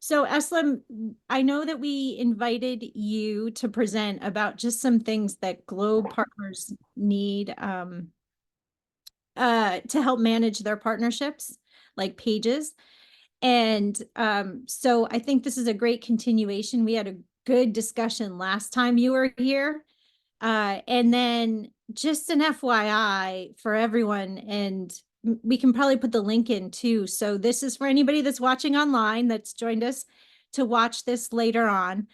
So Eslam, I know that we invited you to present about just some things that Globe partners need to help manage their partnerships, like pages. And so I think this is a great continuation. We had a good discussion last time you were here. And then just an FYI for everyone, and we can probably put the link in too. So this is for anybody that's watching online that's joined us to watch this later on.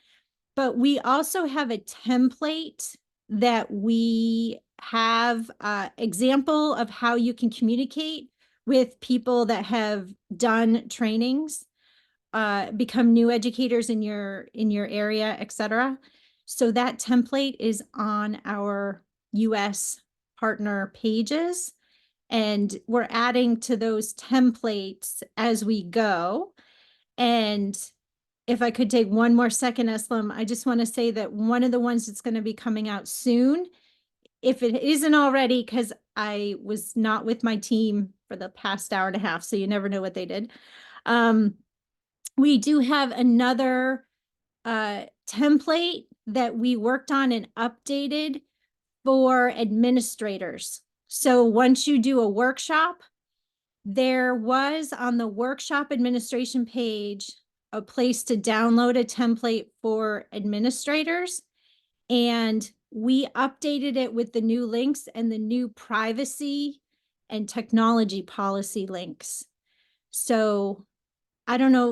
But we also have a template that we have example of how you can communicate with people that have done trainings, become new educators in your area, etc. So that template is on our US partner pages, and we're adding to those templates as we go. And if I could take one more second, Eslam, I just want to say that one of the ones that's going to be coming out soon, if it isn't already, because I was not with my team for the past hour and a half, so you never know what they did. We do have another template that we worked on and updated for administrators. So once you do a workshop, there was on the workshop administration page a place to download a template for administrators. And we updated it with the new links and the new privacy and technology policy links. So I don't know,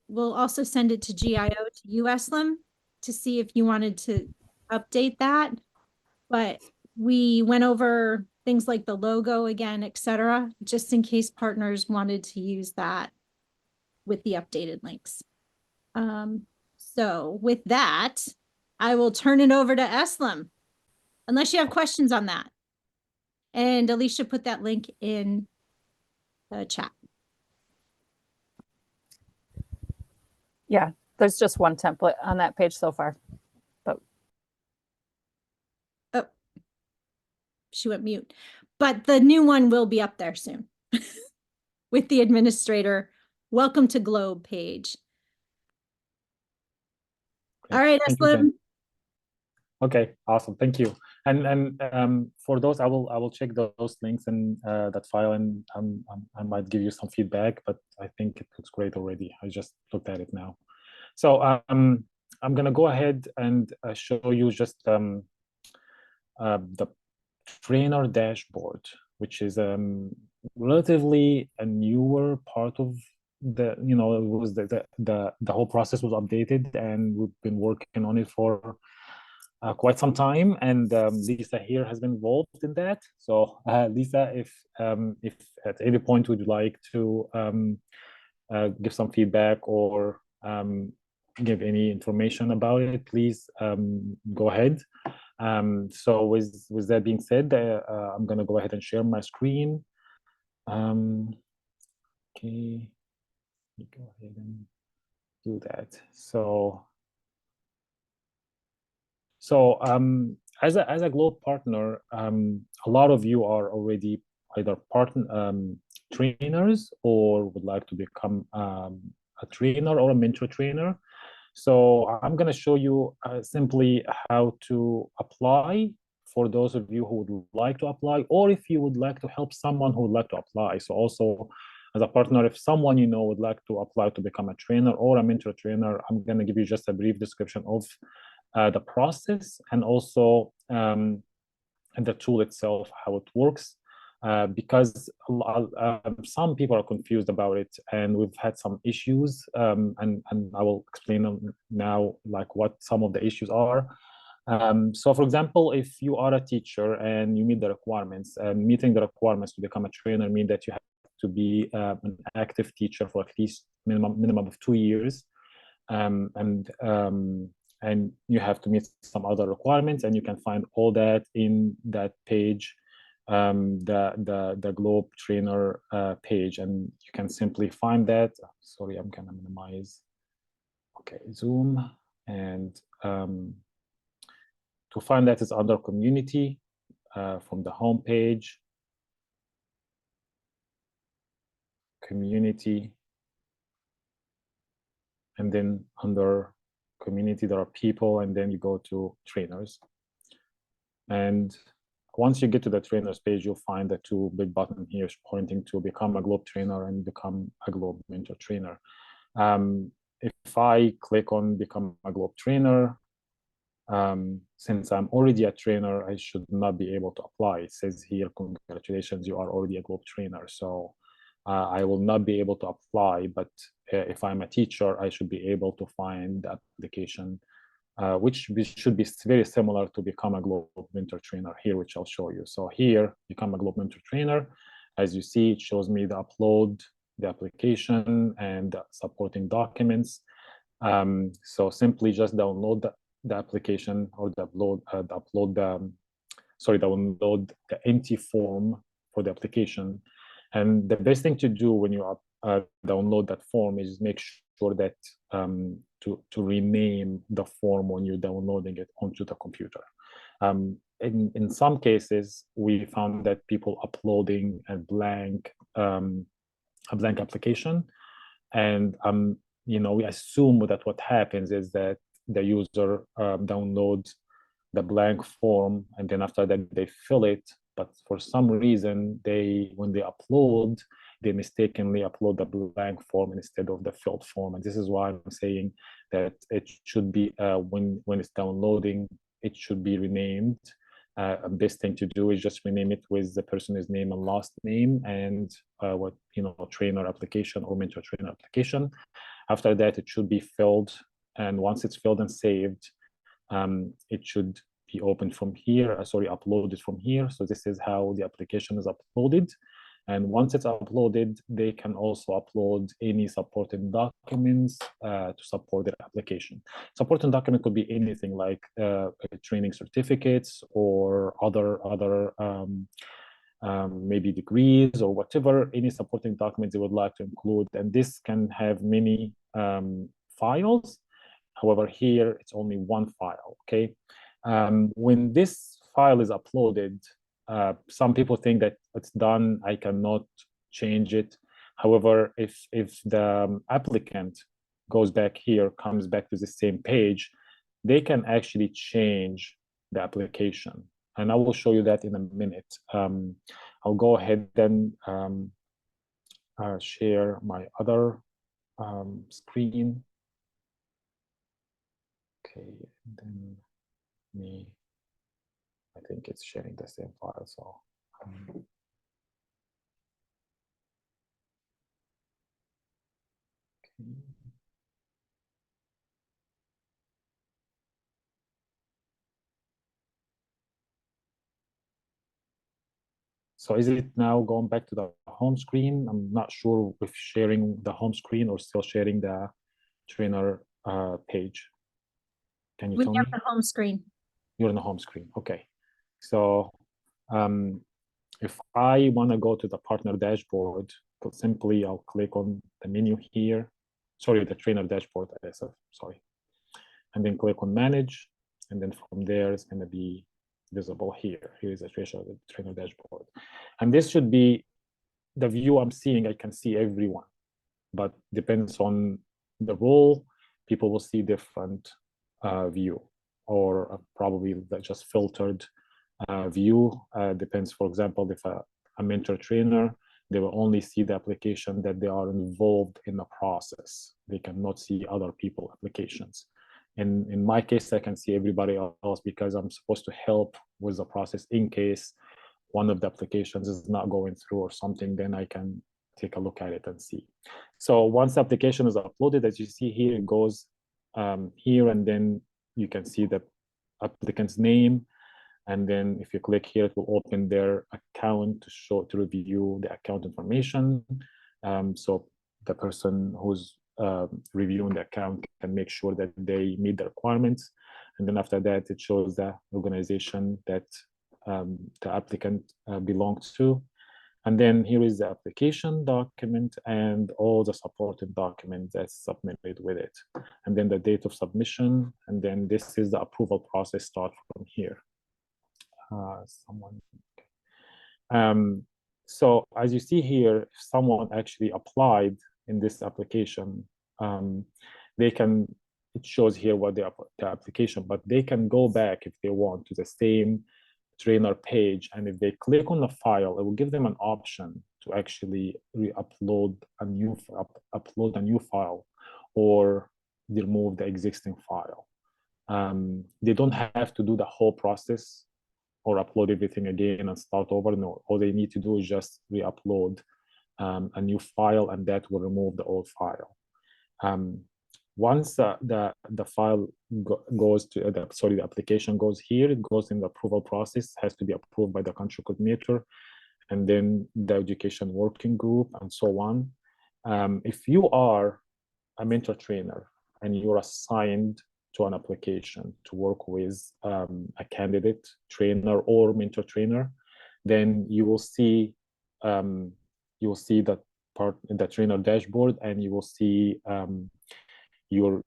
we'll also send it to GIO to you, Eslam, to see if you wanted to update that. But we went over things like the logo again, etc., just in case partners wanted to use that with the updated links. So with that, I will turn it over to Eslam, unless you have questions on that. And Alicia put that link in the chat. Yeah, there's just one template on that page so far. But oh, she went mute. But the new one will be up there soon with the administrator welcome to Globe page. All right, Eslam. Okay, awesome. Thank you. And for those, I will check those links and that file, and I might give you some feedback. But I think it looks great already. I just looked at it now. So I'm gonna go ahead and show you just the trainer dashboard, which is relatively a newer part of the, it was the whole process was updated, and we've been working on it for quite some time, and Lisa here has been involved in that. So Lisa, if at any point would you like to give some feedback or give any information about it, please go ahead. So with that being said, I'm going to go ahead and share my screen. Okay, let me go ahead and do that. So as a Globe partner, a lot of you are already either trainers or would like to become a trainer or a mentor trainer. So I'm going to show you simply how to apply for those of you who would like to apply, or if you would like to help someone who would like to apply. So also as a partner, if someone you know would like to apply to become a trainer or a mentor trainer, I'm going to give you just a brief description of the process, and also the tool itself, how it works, because some people are confused about it, and we've had some issues, and I will explain now like what some of the issues are. So for example, if you are a teacher and you meet the requirements, and meeting the requirements to become a trainer mean that you have to be an active teacher for at least minimum of 2 years, and you have to meet some other requirements, and you can find all that in that page, the Globe Trainer page, and you can simply find that. Sorry, I'm gonna minimize. Okay, Zoom, and to find that is under Community from the home page. Community. and then under community, there are people, and then you go to trainers. And once you get to the trainers page, you'll find the two big buttons here pointing to become a Globe trainer and become a Globe mentor trainer. If I click on become a Globe trainer, since I'm already a trainer, I should not be able to apply. It says here, congratulations, you are already a Globe trainer. So I will not be able to apply, but if I'm a teacher, I should be able to find the application, which should be very similar to become a Globe mentor trainer here, which I'll show you. So here, become a Globe mentor trainer. As you see, it shows me the upload, the application, and the supporting documents. So simply just download the application or download the empty form for the application. And the best thing to do when you download that form is make sure that to rename the form when you're downloading it onto the computer. In some cases, we found that people uploading a blank application, and we assume that what happens is that the user downloads the blank form, and then after that they fill it. But for some reason, when they upload, they mistakenly upload the blank form instead of the filled form. And this is why I'm saying that it should be when it's downloading, it should be renamed. Best thing to do is just rename it with the person's name and last name and trainer application or mentor trainer application. After that, it should be filled, and once it's filled and saved, it should be opened from here. Uploaded from here. So this is how the application is uploaded. And once it's uploaded, they can also upload any supporting documents to support their application. Supporting document could be anything like training certificates or other maybe degrees or whatever, any supporting documents they would like to include. And this can have many files. However, here it's only one file, okay? When this file is uploaded, some people think that it's done, I cannot change it. However, if the applicant goes back here, comes back to the same page, they can actually change the application. And I will show you that in a minute. I'll go ahead and share my other screen. Okay, and then I think it's sharing the same file, so. Okay. So is it now going back to the home screen? I'm not sure if sharing the home screen or still sharing the trainer page. Can you tell me? We have the home screen. You're on the home screen, okay. So if I want to go to the partner dashboard, simply I'll click on the menu here. Sorry, the trainer dashboard, sorry. And then click on manage. And then from there, it's going to be visible here. Here is the trainer dashboard. And this should be the view I'm seeing. I can see everyone, but depends on the role. People will see different view, or probably just filtered view. Depends, for example, if a mentor trainer, they will only see the application that they are involved in the process. They cannot see other people applications. And in my case, I can see everybody else because I'm supposed to help with the process in case one of the applications is not going through or something, then I can take a look at it and see. So once the application is uploaded, as you see here, it goes here, and then you can see the applicant's name. And then if you click here, it will open their account to review the account information. So the person who's reviewing the account can make sure that they meet the requirements. And then after that, it shows the organization that the applicant belongs to. And then here is the application document and all the supporting documents that's submitted with it. And then the date of submission. And then this is the approval process start from here. So as you see here, if someone actually applied in this application, they can, it shows here what the application, but they can go back if they want to the same trainer page. And if they click on the file, it will give them an option to actually upload a new file or remove the existing file. They don't have to do the whole process or upload everything again and start over. No, all they need to do is just re-upload a new file, and that will remove the old file. Once the file goes to the application goes here, it goes in the approval process, has to be approved by the country coordinator, and then the education working group, and so on. If you are a mentor trainer and you're assigned to an application to work with a candidate trainer or mentor trainer, then you will see that part in the trainer dashboard, and you will see your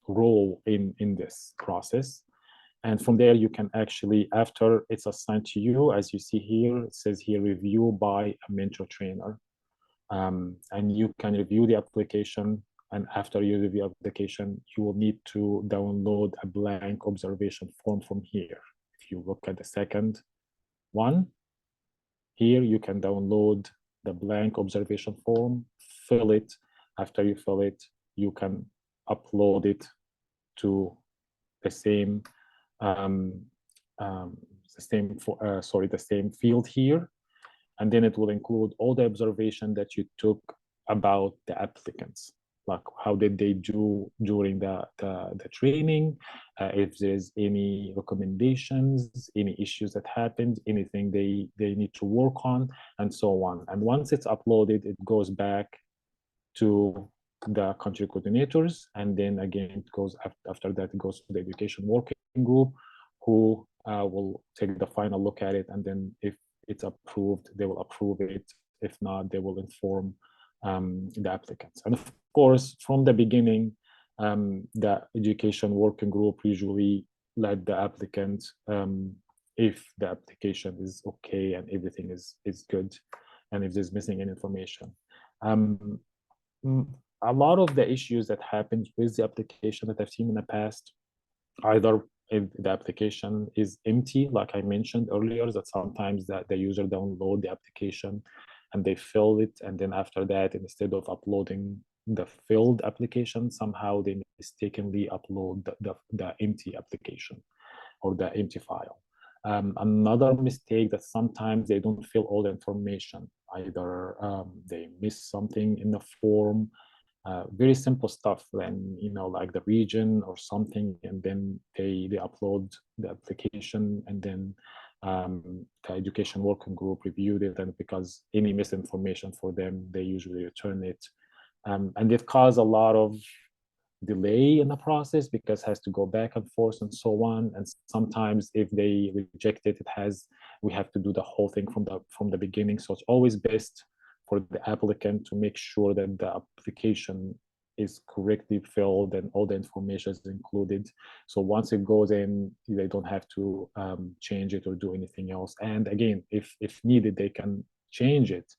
role in this process. And from there, you can actually, after it's assigned to you, as you see here, it says here, review by a mentor trainer. And you can review the application. And after you review the application, you will need to download a blank observation form from here. If you look at the second one, here you can download the blank observation form, fill it. After you fill it, you can upload it to the same field here, and then it will include all the observation that you took about the applicants, like how did they do during the training, if there's any recommendations, any issues that happened, anything they need to work on, and so on. And once it's uploaded, it goes back to the country coordinators, and then again it goes after that, it goes to the education working group, who will take the final look at it, and then if it's approved, they will approve it. If not, they will inform the applicants. And of course, from the beginning, the education working group usually let the applicant, if the application is okay and everything is good, and if there's missing any information. A lot of the issues that happened with the application that I've seen in the past, either if the application is empty, like I mentioned earlier, that sometimes the user download the application and they fill it, and then after that, instead of uploading the filled application, somehow they mistakenly upload the empty application or the empty file. Another mistake that sometimes they don't fill all the information. Either they miss something in the form, very simple stuff, then like the region or something, and then they upload the application, and then the education working group reviewed it, and because any misinformation for them, they usually return it, and it caused a lot of delay in the process because it has to go back and forth and so on. And sometimes if they reject it, we have to do the whole thing from the beginning. So it's always best for the applicant to make sure that the application is correctly filled and all the information is included. So once it goes in, they don't have to change it or do anything else. And again, if needed, they can change it.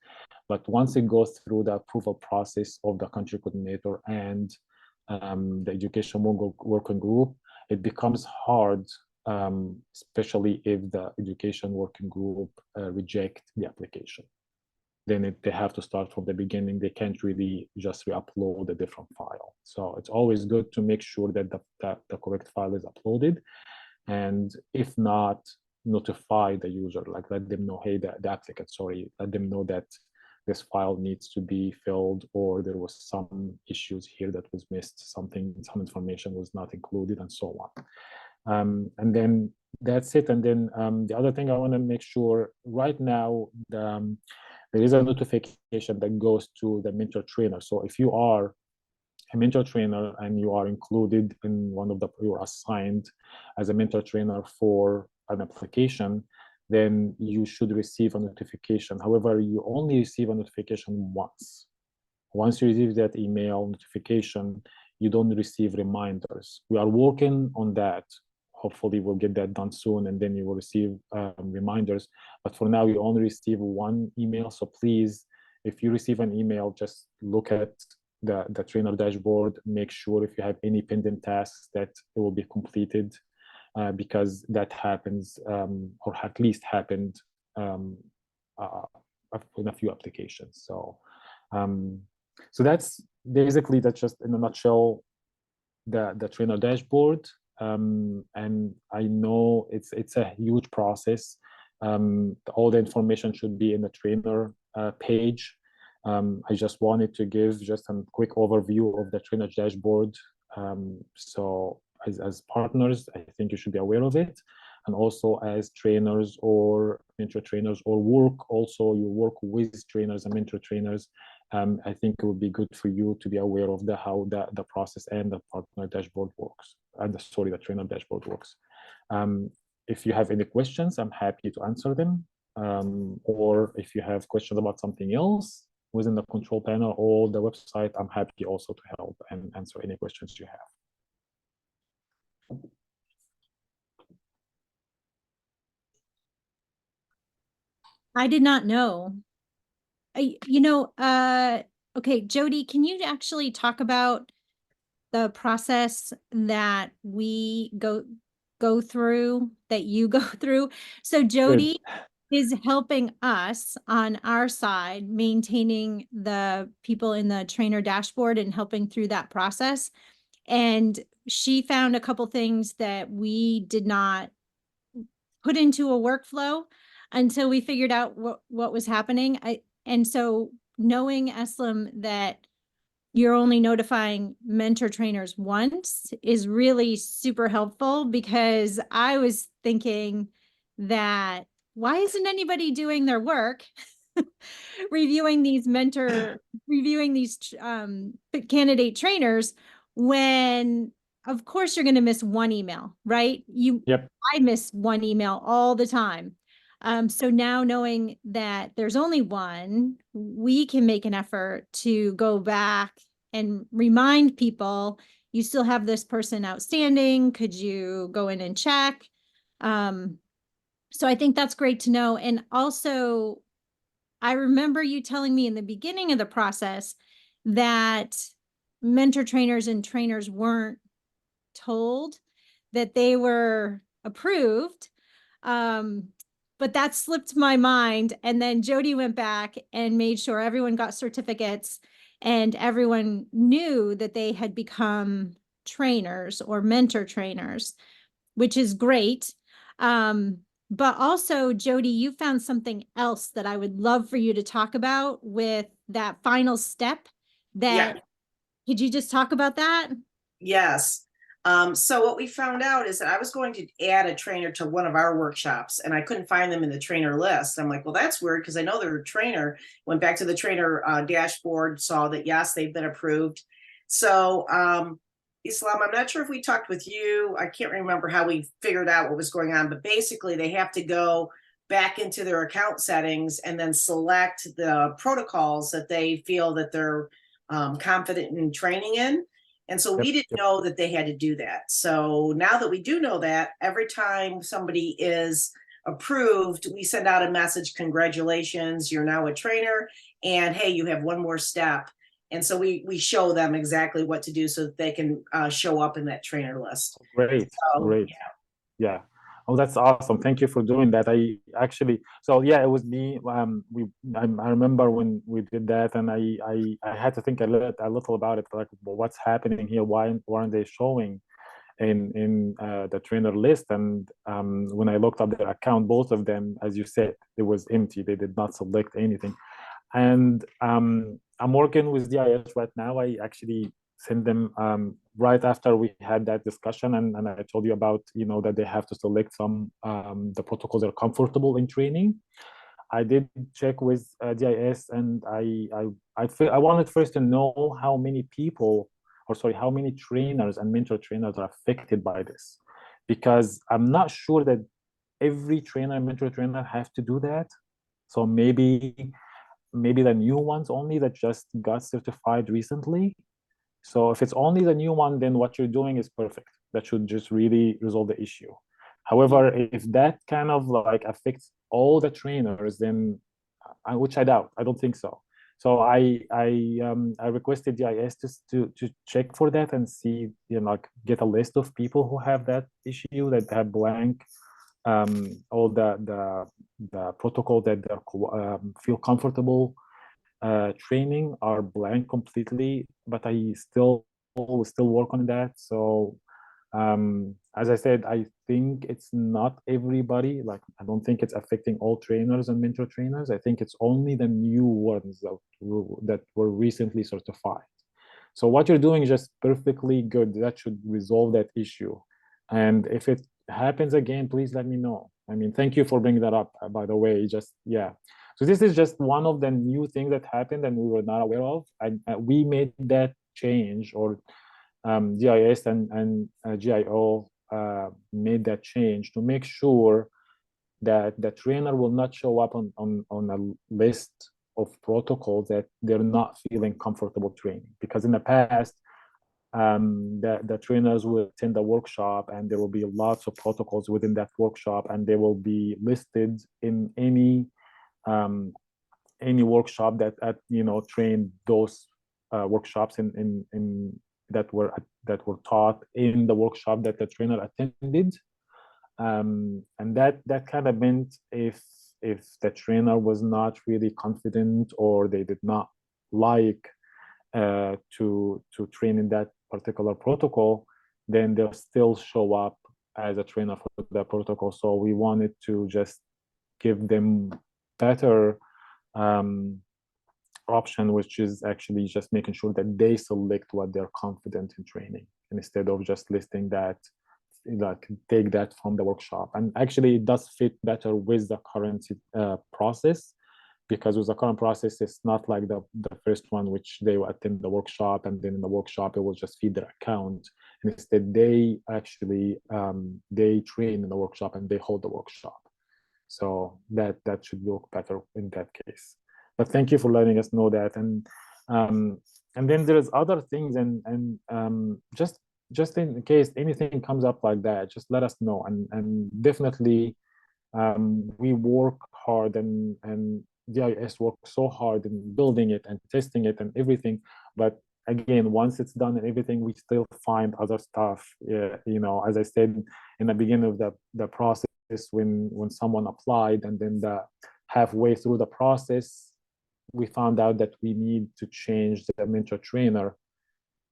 But once it goes through the approval process of the country coordinator and the education working group, it becomes hard, especially if the education working group reject the application. Then they have to start from the beginning. They can't really just re-upload a different file. So it's always good to make sure that the correct file is uploaded. And if not, notify the user, like let them know, hey, the applicant, sorry, let them know that this file needs to be filled, or there was some issues here that was missed, some information was not included, and so on. And then that's it. And then the other thing I want to make sure, right now, there is a notification that goes to the mentor trainer. So if you are a mentor trainer and you are included in you're assigned as a mentor trainer for an application, then you should receive a notification. However, you only receive a notification once. Once you receive that email notification, you don't receive reminders. We are working on that. Hopefully we'll get that done soon, and then you will receive reminders. But for now, you only receive one email. So please, if you receive an email, just look at the trainer dashboard, make sure if you have any pending tasks that it will be completed, because that happens, or at least happened in a few applications. So that's basically, that's just in a nutshell the trainer dashboard. And I know it's a huge process. All the information should be in the trainer page. I just wanted to give just a quick overview of the trainer dashboard. So as partners, I think you should be aware of it. And also as trainers or mentor trainers, or you work with trainers and mentor trainers, I think it would be good for you to be aware of how the process and the partner dashboard works, and the trainer dashboard works. If you have any questions, I'm happy to answer them. Or if you have questions about something else within the control panel or the website, I'm happy also to help and answer any questions you have. I did not know. Okay, Jody, can you actually talk about the process that we go through, that you go through? So Jody is helping us on our side, maintaining the people in the trainer dashboard and helping through that process. And she found a couple things that we did not put into a workflow until we figured out what was happening. And so knowing, Eslam, that you're only notifying mentor trainers once is really super helpful, because I was thinking that why isn't anybody doing their work reviewing these candidate trainers, when of course you're going to miss one email, right? Yep. I miss one email all the time. So now knowing that there's only one, we can make an effort to go back and remind people, you still have this person outstanding. Could you go in and check? So I think that's great to know. And also, I remember you telling me in the beginning of the process that mentor trainers and trainers weren't told that they were approved. But that slipped my mind. And then Jody went back and made sure everyone got certificates and everyone knew that they had become trainers or mentor trainers, which is great. But also, Jody, you found something else that I would love for you to talk about with that final step. Could you just talk about that? Yes. So what we found out is that I was going to add a trainer to one of our workshops, and I couldn't find them in the trainer list. I'm like, well, that's weird, because I know they're a trainer. Went back to the trainer dashboard, saw that, yes, they've been approved. So Islam, I'm not sure if we talked with you. I can't remember how we figured out what was going on, but basically they have to go back into their account settings and then select the protocols that they feel that they're confident in training in. And so we didn't know that they had to do that. So now that we do know that, every time somebody is approved, we send out a message, congratulations, you're now a trainer, and hey, you have one more step. And so we show them exactly what to do so that they can show up in that trainer list. Great, great. Yeah. Oh, that's awesome. Thank you for doing that. I actually, so yeah, it was me. I remember when we did that, and I had to think a little about it, like, well, what's happening here? Why aren't they showing in the trainer list? And when I looked up their account, both of them, as you said, it was empty. They did not select anything. And I'm working with DIS right now. I actually sent them right after we had that discussion, and I told you about, that they have to select some the protocols they're comfortable in training. I did check with DIS, and I wanted first to know how many people, how many trainers and mentor trainers are affected by this, because I'm not sure that every trainer and mentor trainer have to do that. So maybe the new ones only that just got certified recently. So if it's only the new one, then what you're doing is perfect. That should just really resolve the issue. However, if that kind of like affects all the trainers, then which I doubt, I don't think so. So I requested GIS to check for that and see, like get a list of people who have that issue, that have blank all the protocol that they feel comfortable training are blank completely. But I still work on that. So as I said, I think it's not everybody. Like, I don't think it's affecting all trainers and mentor trainers. I think it's only the new ones that were recently certified. So what you're doing is just perfectly good. That should resolve that issue. And if it happens again, please let me know. I mean, thank you for bringing that up, by the way. Just, yeah. So this is just one of the new things that happened and we were not aware of. We made that change, or GIS and GIO made that change to make sure that the trainer will not show up on a list of protocols that they're not feeling comfortable training. Because in the past, the trainers will attend the workshop and there will be lots of protocols within that workshop, and they will be listed in any workshop that train those workshops in that were taught in the workshop that the trainer attended. And that kind of meant if the trainer was not really confident, or they did not like to train in that particular protocol, then they'll still show up as a trainer for that protocol. So we wanted to just give them better option, which is actually just making sure that they select what they're confident in training, instead of just listing that, like take that from the workshop. And actually it does fit better with the current process, because with the current process, it's not like the first one, which they will attend the workshop and then in the workshop it will just feed their account. And instead they actually they train in the workshop and they hold the workshop. So that should look better in that case. But thank you for letting us know that. And then there's other things, and just in case anything comes up like that, just let us know. And definitely we work hard, and GIS works so hard in building it and testing it and everything. But again, once it's done and everything, we still find other stuff. As I said in the beginning of the process, when someone applied, and then halfway through the process, we found out that we need to change the mentor trainer.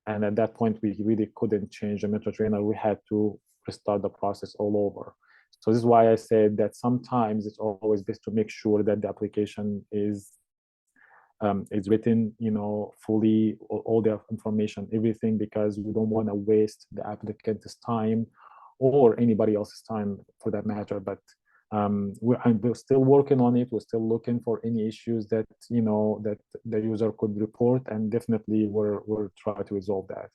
And at that point, we really couldn't change the mentor trainer. We had to restart the process all over. So this is why I said that sometimes it's always best to make sure that the application is written, fully, all the information, everything, because we don't want to waste the applicant's time or anybody else's time for that matter. But we're still working on it. We're still looking for any issues that that the user could report, and definitely we're trying to resolve that.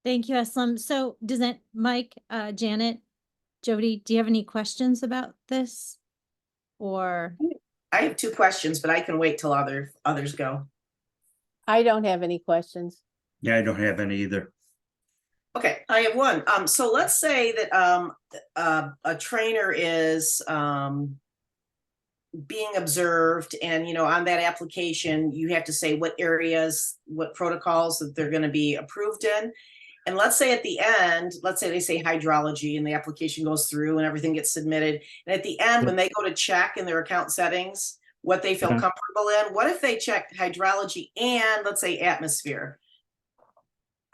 Thank you, Aslam. So does that, Mike, Janet, Jody, do you have any questions about this? Or I have two questions, but I can wait till others go. I don't have any questions. Yeah, I don't have any either. Okay, I have one. So let's say that a trainer is being observed, and on that application you have to say what areas, what protocols that they're going to be approved in. And let's say at the end, let's say they say hydrology, and the application goes through and everything gets submitted. And at the end, when they go to check in their account settings what they feel comfortable in, what if they check hydrology and let's say atmosphere?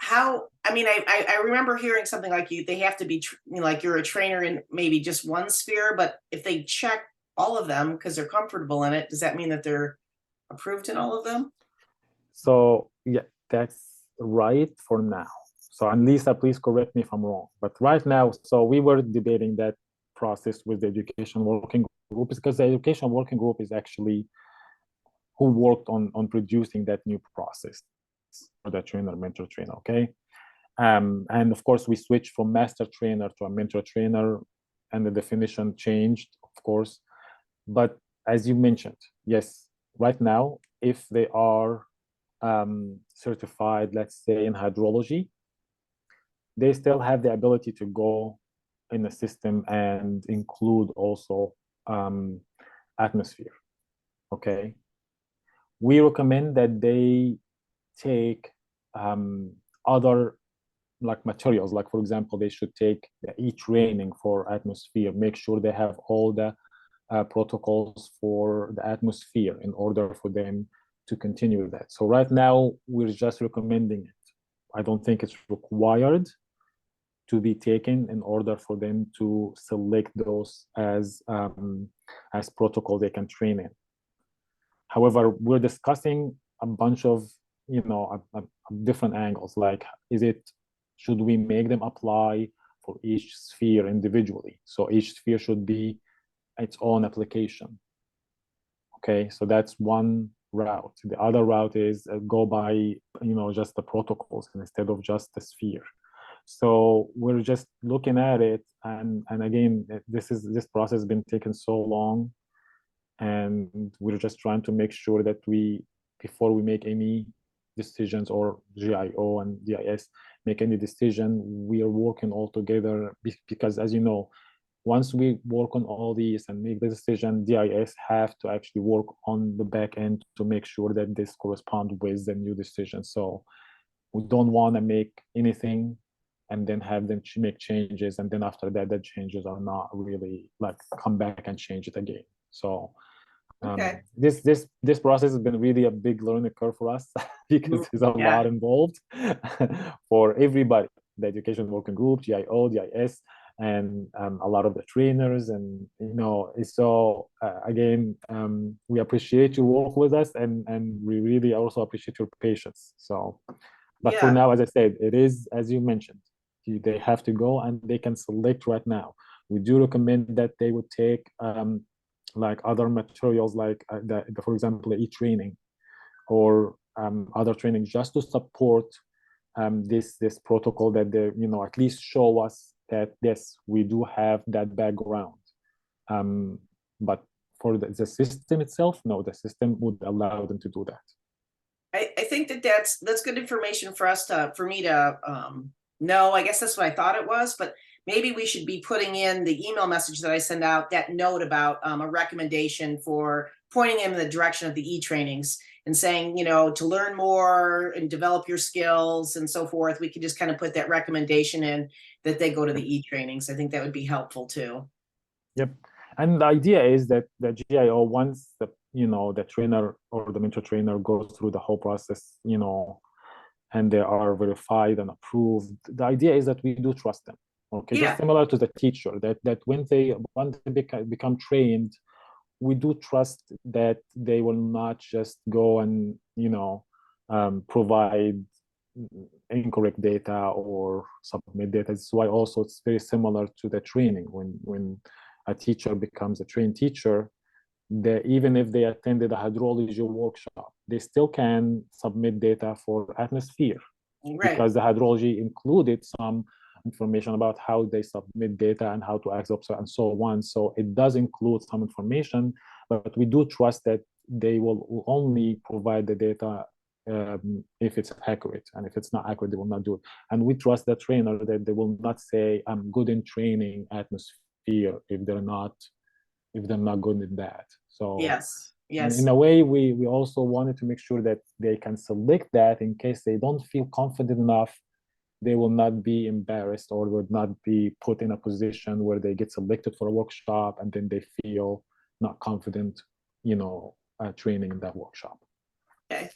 I remember hearing something like they have to be like you're a trainer in maybe just one sphere, but if they check all of them because they're comfortable in it, does that mean that they're approved in all of them? So yeah, that's right for now. So, and Lisa, please correct me if I'm wrong. But right now, so we were debating that process with the education working group, because the education working group is actually who worked on producing that new process for the trainer, mentor trainer, okay? And of course, we switched from master trainer to a mentor trainer, and the definition changed, of course. But as you mentioned, yes, right now, if they are certified, let's say in hydrology, they still have the ability to go in the system and include also atmosphere. Okay. We recommend that they take other like materials, like for example, they should take the e-training for atmosphere, make sure they have all the protocols for the atmosphere in order for them to continue that. So right now, we're just recommending it. I don't think it's required to be taken in order for them to select those as protocol they can train in. However, we're discussing a bunch of, you know, different angles, like should we make them apply for each sphere individually? So each sphere should be its own application. Okay, so that's one route. The other route is go by, you know, just the protocols instead of just the sphere. So we're just looking at it, and again, this process has been taking so long, and we're just trying to make sure that before we make any decisions, or GIO and DIS make any decision, we are working all together, because as you know, once we work on all these and make the decision, DIS have to actually work on the back end to make sure that this corresponds with the new decision. So we don't want to make anything and then have them make changes, and then after that, the changes are not really like come back and change it again. So Okay. this process has been really a big learning curve for us because there's a lot involved for everybody, the education working group, GIO, DIS, and a lot of the trainers. And you know, so again, we appreciate your work with us, and we really also appreciate your patience. So but for now, as I said, it is, as you mentioned, they have to go and they can select right now. We do recommend that they would take like other materials, like for example, e-training or other training, just to support this protocol, that they, you know, at least show us that yes, we do have that background. But for the system itself, no, the system would allow them to do that. I think that's good information for me to know. I guess that's what I thought it was, but maybe we should be putting in the email message that I send out, that note about a recommendation for pointing them in the direction of the e-trainings and saying, you know, to learn more and develop your skills and so forth. We could just kind of put that recommendation in that they go to the e-trainings. I think that would be helpful too. Yep. And the idea is that the GIO, once the, you know, the trainer or the mentor trainer goes through the whole process, you know, and they are verified and approved, the idea is that we do trust them. Okay, just similar to the teacher, that when they become trained, we do trust that they will not just go and, you know, provide incorrect data or submit data. That's why also it's very similar to the training. When a teacher becomes a trained teacher, even if they attended a hydrology workshop, they still can submit data for atmosphere, because the hydrology included some information about how they submit data and how to access and so on. So it does include some information, but we do trust that they will only provide the data if it's accurate, and if it's not accurate, they will not do it. And we trust the trainer that they will not say, I'm good in training atmosphere, if they're not good in that. So yes, in a way, we also wanted to make sure that they can select that in case they don't feel confident enough, they will not be embarrassed or would not be put in a position where they get selected for a workshop and then they feel not confident, you know, training in that workshop. Okay.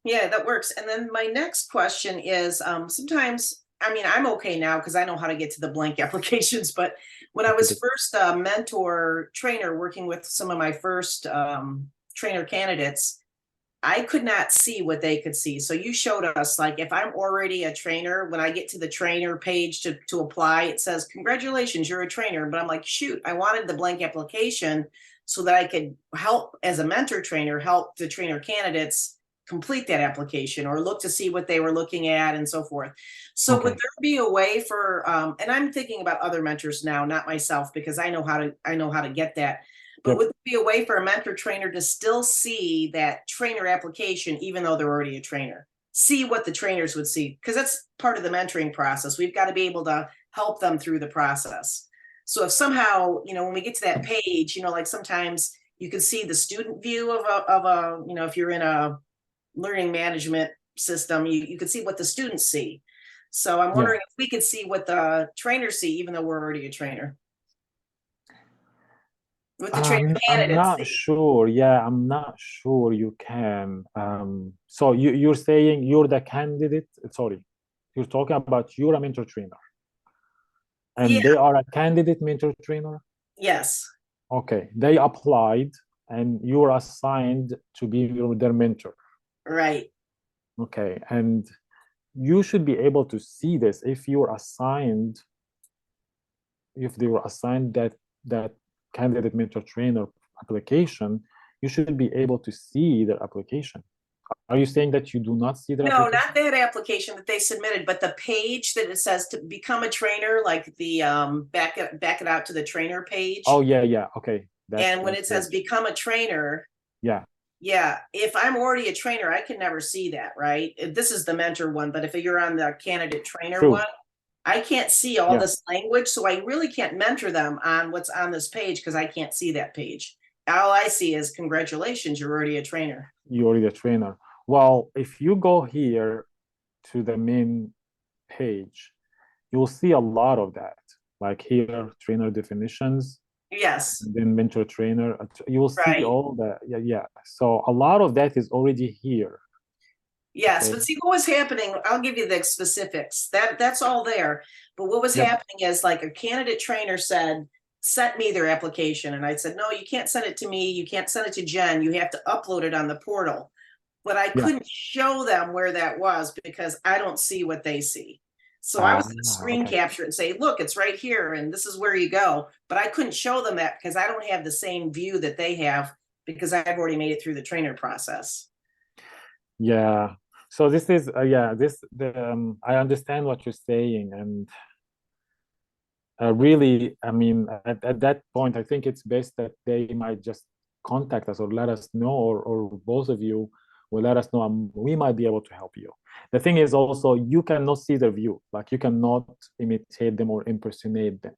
Yeah, that works. And then my next question is, sometimes, I mean, I'm okay now because I know how to get to the blank applications, but when I was first a mentor trainer working with some of my first trainer candidates, I could not see what they could see. So you showed us, like, if I'm already a trainer, when I get to the trainer page to apply, it says, congratulations, you're a trainer. But I'm like, shoot, I wanted the blank application so that I could help, as a mentor trainer, help the trainer candidates complete that application or look to see what they were looking at and so forth. So would there be a way for, and I'm thinking about other mentors now, not myself, because I know how to get that. But would there be a way for a mentor trainer to still see that trainer application, even though they're already a trainer? See what the trainers would see, because that's part of the mentoring process. We've got to be able to help them through the process. So if somehow, when we get to that page, like sometimes you can see the student view of a, if you're in a learning management system, you can see what the students see. So I'm wondering if we could see what the trainers see, even though we're already a trainer. What the trainer I'm candidates not see. sure. Yeah, I'm not sure you can. So you're saying you're the candidate. Sorry, you're talking about you're a mentor trainer, and Yeah. they are a candidate mentor trainer. Yes. Okay, they applied, and you were assigned to be their mentor. Right. Okay, and you should be able to see this if you're assigned. If they were assigned that candidate mentor trainer application, you should be able to see their application. Are you saying that you do not see their No, application? not that application that they submitted, but the page that it says to become a trainer, like the back it out to the trainer page. Oh yeah, okay. And when it says become a trainer, yeah, if I'm already a trainer, I can never see that, right? This is the mentor one, but if you're on the candidate trainer true. one, I can't see all this language, so I really can't mentor them on what's on this page because I can't see that page. All I see is congratulations, you're already a trainer. You're already a trainer. Well, if you go here to the main page, you'll see a lot of that. Like here, trainer definitions, Yes. and then mentor trainer. You will see Right. all that. Yeah. So a lot of that is already here. Yes, Okay. but see what was happening. I'll give you the specifics. That's all there. But what was happening is like a candidate trainer said, sent me their application. And I said, no, you can't send it to me. You can't send it to Jen. You have to upload it on the portal. But I couldn't show them where that was because I don't see what they see. So I was going to screen capture it and say, look, it's right here. And this is where you go. But I couldn't show them that because I don't have the same view that they have because I've already made it through the trainer process. Yeah. So this is I understand what you're saying, and really, I mean, at that point, I think it's best that they might just contact us or let us know, or both of you will let us know, and we might be able to help you. The thing is also, you cannot see their view, like you cannot imitate them or impersonate them.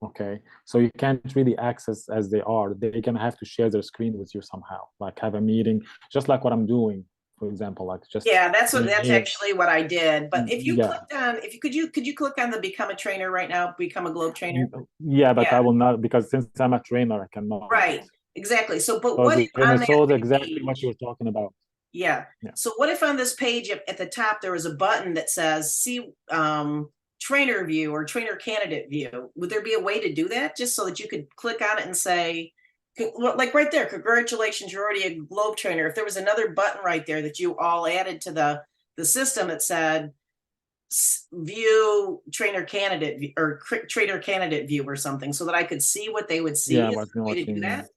Okay, so you can't really access as they are. They can have to share their screen with you somehow, like have a meeting, just like what I'm doing, for example, like just that's actually what I did. But if you clicked on, could you click on the become a trainer right now, become a globe trainer? Yeah, but I will not, because since I'm a trainer, I cannot. Right, exactly. So, but So what if on that exactly page, what you're talking about. Yeah. So what if on this page at the top there was a button that says see trainer view or trainer candidate view? Would there be a way to do that just so that you could click on it and say, like right there, congratulations, you're already a globe trainer. If there was another button right there that you all added to the system that said view trainer candidate or trainer candidate view or something so that I could see what they would see. Yeah, Is there a way to do that?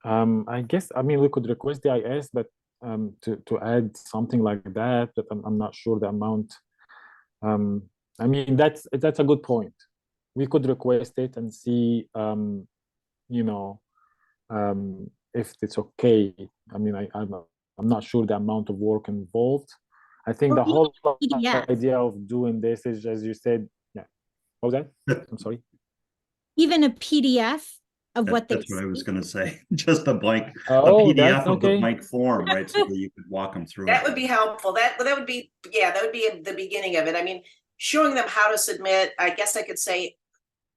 I guess, I mean, we could request the IS, but to add something like that, but I'm not sure the amount. I mean, that's a good point. We could request it and see, you know, if it's okay. I mean, I'm not sure the amount of work involved. I think the whole idea of doing this is, as you said, what was that? I'm sorry. Even a PDF of what that's what I was going to say. Just a blank, a PDF of the blank form, right? So that you could walk them through. That would be helpful. That would be, that would be the beginning of it. I mean, showing them how to submit, I guess I could say,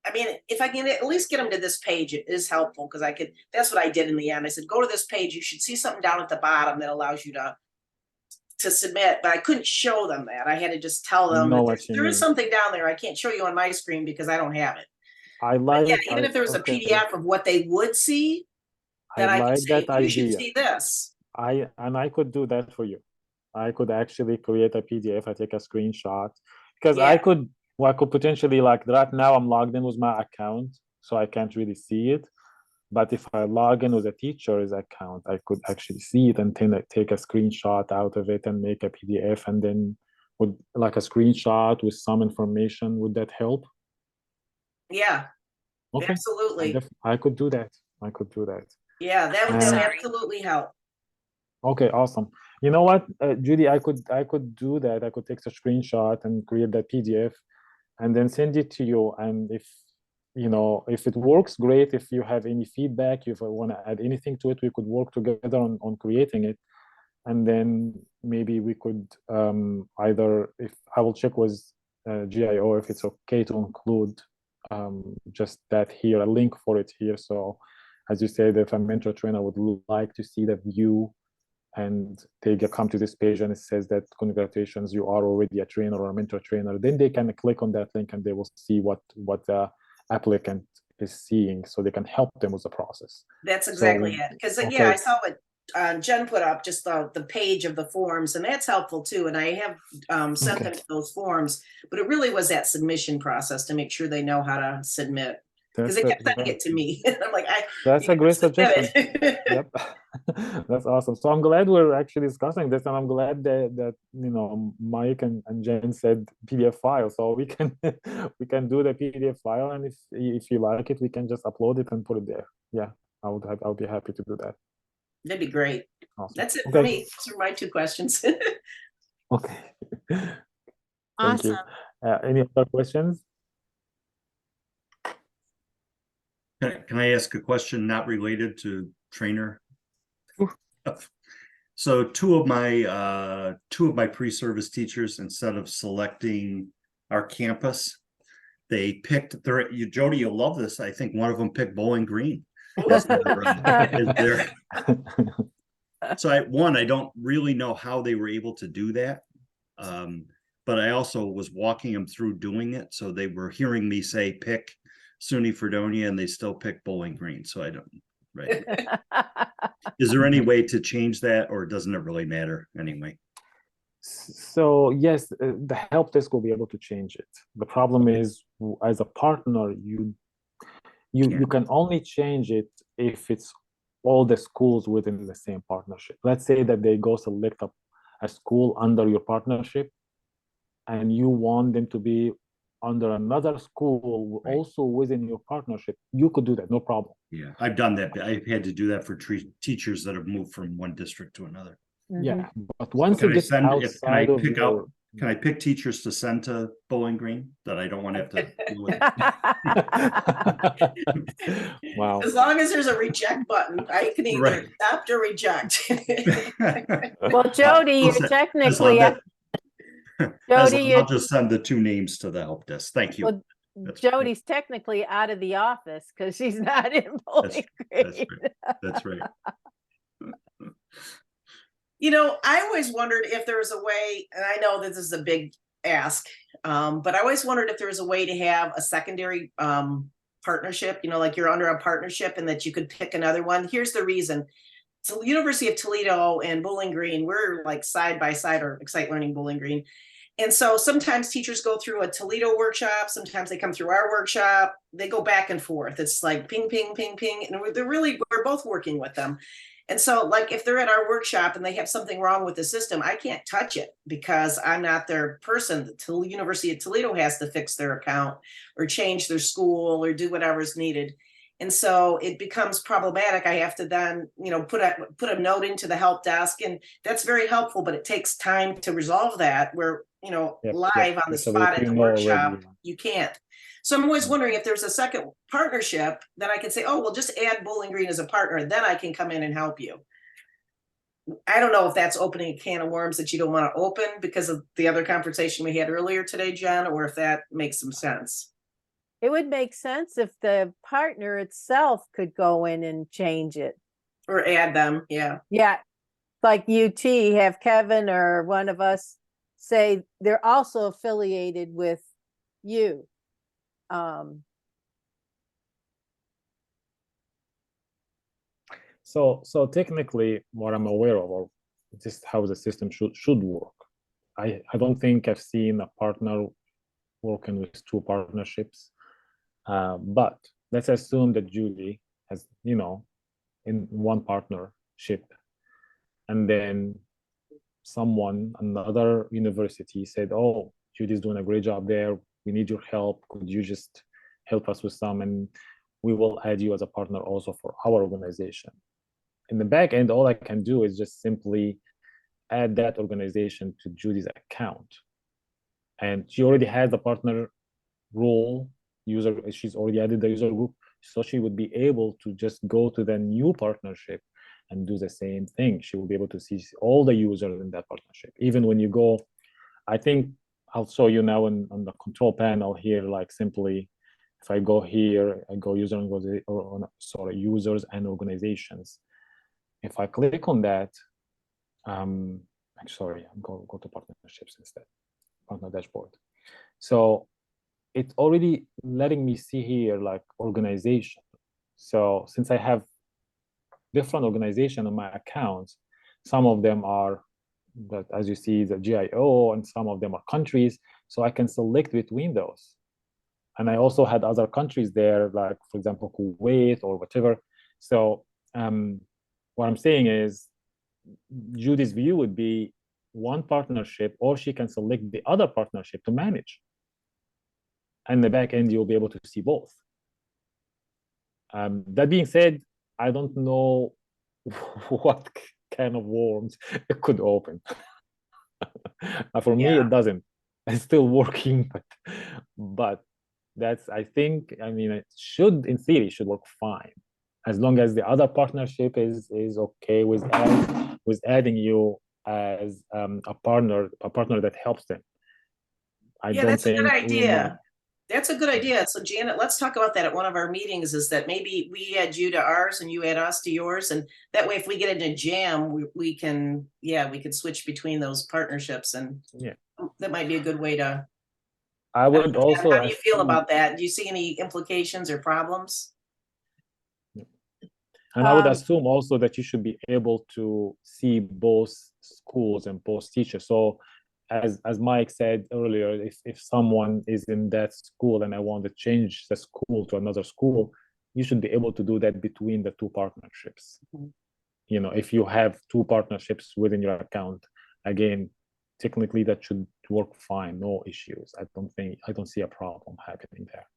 I mean, if I can at least get them to this page, it is helpful because that's what I did in the end. I said, go to this page. You should see something down at the bottom that allows you to submit, but I couldn't show them that. I had to just tell them that there is something down there. I can't show you on my screen because I don't have it. Even if there was a PDF of what they would see, then I could say, you should see this. I could do that for you. I could actually create a PDF. I take a screenshot because I could potentially, like right now I'm logged in with my account, so I can't really see it. But if I log in with a teacher's account, I could actually see it and then take a screenshot out of it and make a PDF, and then would like a screenshot with some information. Would that help? Yeah. Okay. Absolutely. I could do that. Yeah, that would absolutely help. Okay, awesome. You know what, Judy, I could do that. I could take a screenshot and create that PDF and then send it to you. And if if it works, great. If you have any feedback, if I want to add anything to it, we could work together on creating it. And then maybe we could either, if I will check with GIO if it's okay to include just that here, a link for it here. So as you said, if a mentor trainer would like to see the view and they come to this page and it says that congratulations, you are already a trainer or a mentor trainer, then they can click on that link and they will see what the applicant is seeing, so they can help them with the process. That's exactly So, it. Because okay. yeah, I saw what Jen put up, just the page of the forms, and that's helpful too. And I have sent them those forms, but it really was that submission process to make sure they know how to submit. Because they kept sending it to me. I'm like, that's a great suggestion. It. Yep. That's awesome. So I'm glad we're actually discussing this, and I'm glad that Mike and Jen said PDF file, so we can we can do the PDF file, and if you like it, we can just upload it and put it there. Yeah, I'll be happy to do that. That'd be great. Awesome. That's it for me. Those are my 2 questions. Okay. Awesome. Thank you. Any other questions? Can I ask a question not related to trainer? So two of my pre-service teachers, instead of selecting our campus, they picked Jody, you'll love this. I think one of them picked Bowling Green. So I don't really know how they were able to do that. But I also was walking them through doing it. So they were hearing me say, pick SUNY Fredonia, and they still pick Bowling Green. So I don't, right. Is there any way to change that, or doesn't it really matter anyway? So yes, the help desk will be able to change it. The problem is, as a partner, you can only change it if it's all the schools within the same partnership. Let's say that they go select a school under your partnership, and you want them to be under another school also within your partnership. You could do that, no problem. Yeah, I've done that. I've had to do that for teachers that have moved from one district to another. Yeah, but once it gets outside of your... Can I pick teachers to send to Bowling Green that I don't want to have to deal with? Wow. As long as there's a reject button, I can either accept or reject. Well, Jody, you're technically Jody, I'll just send the 2 names to the help desk. Thank you. Well, Jody's technically out of the office because she's not in Bowling Green. That's right. I always wondered if there was a way, and I know this is a big ask, but I always wondered if there was a way to have a secondary partnership, like you're under a partnership and that you could pick another one. Here's the reason. So University of Toledo and Bowling Green, we're like side by side, or Excite Learning Bowling Green. And so sometimes teachers go through a Toledo workshop. Sometimes they come through our workshop. They go back and forth. It's like ping, ping, ping, ping. And we're both working with them. And so like if they're at our workshop and they have something wrong with the system, I can't touch it because I'm not their person. The University of Toledo has to fix their account or change their school or do whatever's needed. And so it becomes problematic. I have to then, put a note into the help desk, and that's very helpful, but it takes time to resolve that where, live on the spot at the workshop, you can't. So I'm always wondering if there's a second partnership that I can say, oh, well, just add Bowling Green as a partner, then I can come in and help you. I don't know if that's opening a can of worms that you don't want to open because of the other conversation we had earlier today, Jen, or if that makes some sense. It would make sense if the partner itself could go in and change it. Or add them, yeah. Yeah, like UT, have Kevin or one of us say they're also affiliated with you. So technically, what I'm aware of, or just how the system should work, I don't think I've seen a partner working with 2 partnerships. But let's assume that Judy has, in one partnership, and then another university said, oh, Judy's doing a great job there. We need your help. Could you just help us with some? And we will add you as a partner also for our organization. In the back end, all I can do is just simply add that organization to Judy's account. And she already has a partner role user, she's already added the user group, so she would be able to just go to the new partnership and do the same thing. She will be able to see all the users in that partnership. Even when you go, I think I'll show you now on the control panel here, like simply, if I go here, I go users and organizations. If I click on that, I'm sorry, I'm go to partnerships instead, partner dashboard. So it's already letting me see here like organization. So since I have different organization on my accounts, some of them are that, as you see, the GIO, and some of them are countries. So I can select between those. And I also had other countries there, like for example, Kuwait or whatever. So what I'm saying is Judy's view would be one partnership, or she can select the other partnership to manage. And the back end, you'll be able to see both. That being said, I don't know what kind of worms it could open. For me, Yeah. it doesn't. It's still working, but that's, I think, I mean, it should, in theory, should work fine, as long as the other partnership is okay with adding you as a partner that helps them. I Yeah, don't that's a good think we need. idea. That's a good idea. So Janet, let's talk about that at one of our meetings, is that maybe we add you to ours and you add us to yours. And that way, if we get into jam, we can, yeah, we can switch between those partnerships. And Yeah, that might be a good way to. I would also. How do you feel about that? Do you see any implications or problems? And I would assume also that you should be able to see both schools and both teachers. So as Mike said earlier, if someone is in that school and I want to change the school to another school, you should be able to do that between the two partnerships. You know, if you have two partnerships within your account, again, technically that should work fine, no issues. I don't see a problem happening there.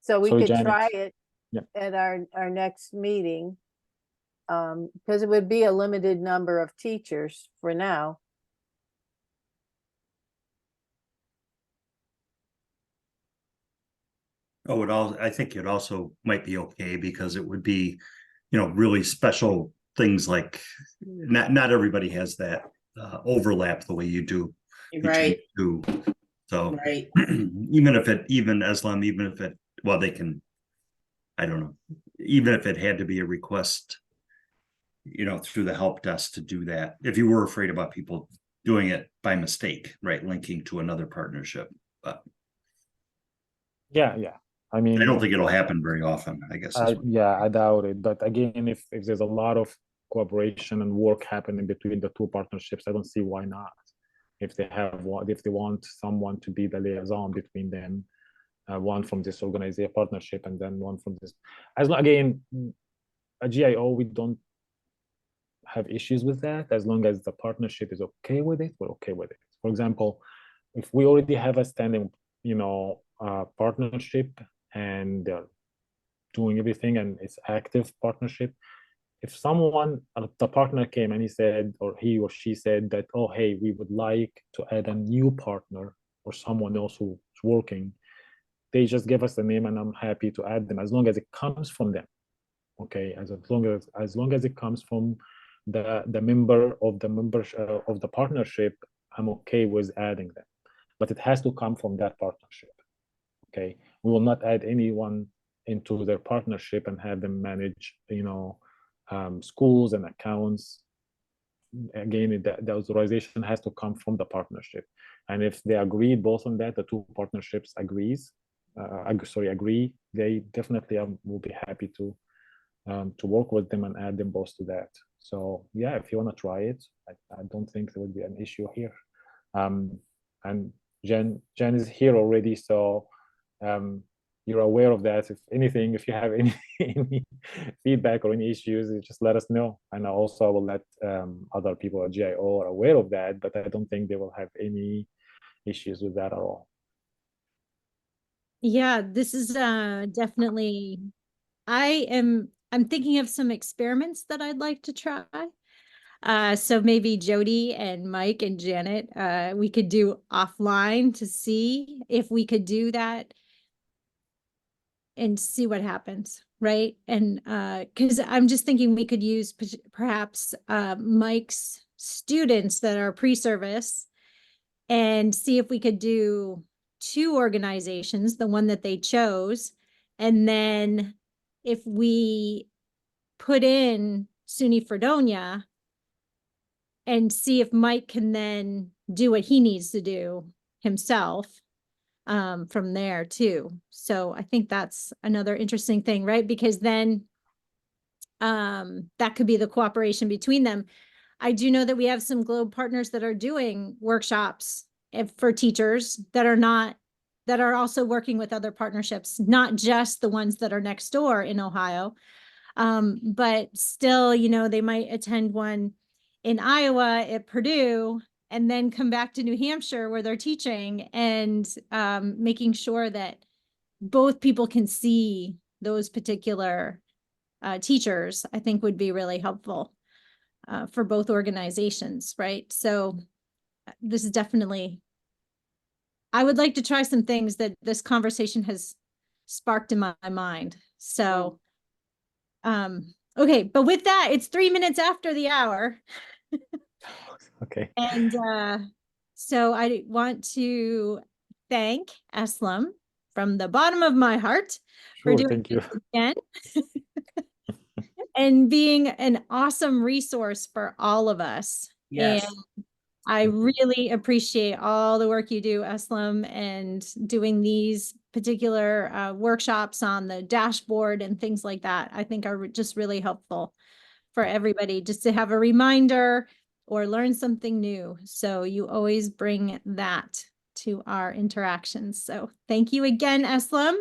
So we Sorry, could Janet. try it Yeah. at our next meeting. Because it would be a limited number of teachers for now. Oh, I think it also might be okay because it would be, you know, really special things like not everybody has that overlap the way you do. Right. So Right. even if it, well, they can, I don't know, even if it had to be a request, you know, through the help desk to do that, if you were afraid about people doing it by mistake, right, linking to another partnership. But Yeah. I mean, I don't think it'll happen very often, I guess. Yeah, I doubt it. But again, if there's a lot of cooperation and work happening between the two partnerships, I don't see why not. If they want someone to be the liaison between them, one from this organization partnership and then one from this. Again, a GIO, we don't have issues with that as long as the partnership is okay with it. We're okay with it. For example, if we already have a standing, partnership and they're doing everything and it's active partnership, if someone, the partner came and he said, or he or she said that, oh, hey, we would like to add a new partner or someone else who's working, they just give us the name and I'm happy to add them as long as it comes from them. Okay, as long as it comes from the member of the partnership, I'm okay with adding them, but it has to come from that partnership. Okay, we will not add anyone into their partnership and have them manage, schools and accounts. Again, the authorization has to come from the partnership, and if they agree both on that, the two partnerships agree. They definitely will be happy to work with them and add them both to that. So yeah, if you want to try it, I don't think there would be an issue here. And Jen is here already, so you're aware of that. If anything, if you have any feedback or any issues, just let us know. And also I will let other people at GIO are aware of that, but I don't think they will have any issues with that at all. Yeah, this is definitely, I'm thinking of some experiments that I'd like to try. So maybe Jody and Mike and Janet, we could do offline to see if we could do that and see what happens, right? And because I'm just thinking we could use perhaps Mike's students that are pre-service and see if we could do 2 organizations, the one that they chose, and then if we put in SUNY Fredonia and see if Mike can then do what he needs to do himself from there too. So I think that's another interesting thing, right? Because then that could be the cooperation between them. I do know that we have some Globe partners that are doing workshops for teachers that are also working with other partnerships, not just the ones that are next door in Ohio. But still, you know, they might attend one in Iowa at Purdue and then come back to New Hampshire where they're teaching, and making sure that both people can see those particular teachers, I think would be really helpful for both organizations, right? So this is definitely, I would like to try some things that this conversation has sparked in my mind. So, okay, but with that, it's 3 minutes after the hour. Okay. And so I want to thank Aslam from the bottom of my heart for Sure, doing thank you. this again and being an awesome resource for all of us. Yes. And I really appreciate all the work you do, Aslam, and doing these particular workshops on the dashboard and things like that. I think are just really helpful for everybody just to have a reminder or learn something new. So you always bring that to our interactions. So thank you again, Aslam.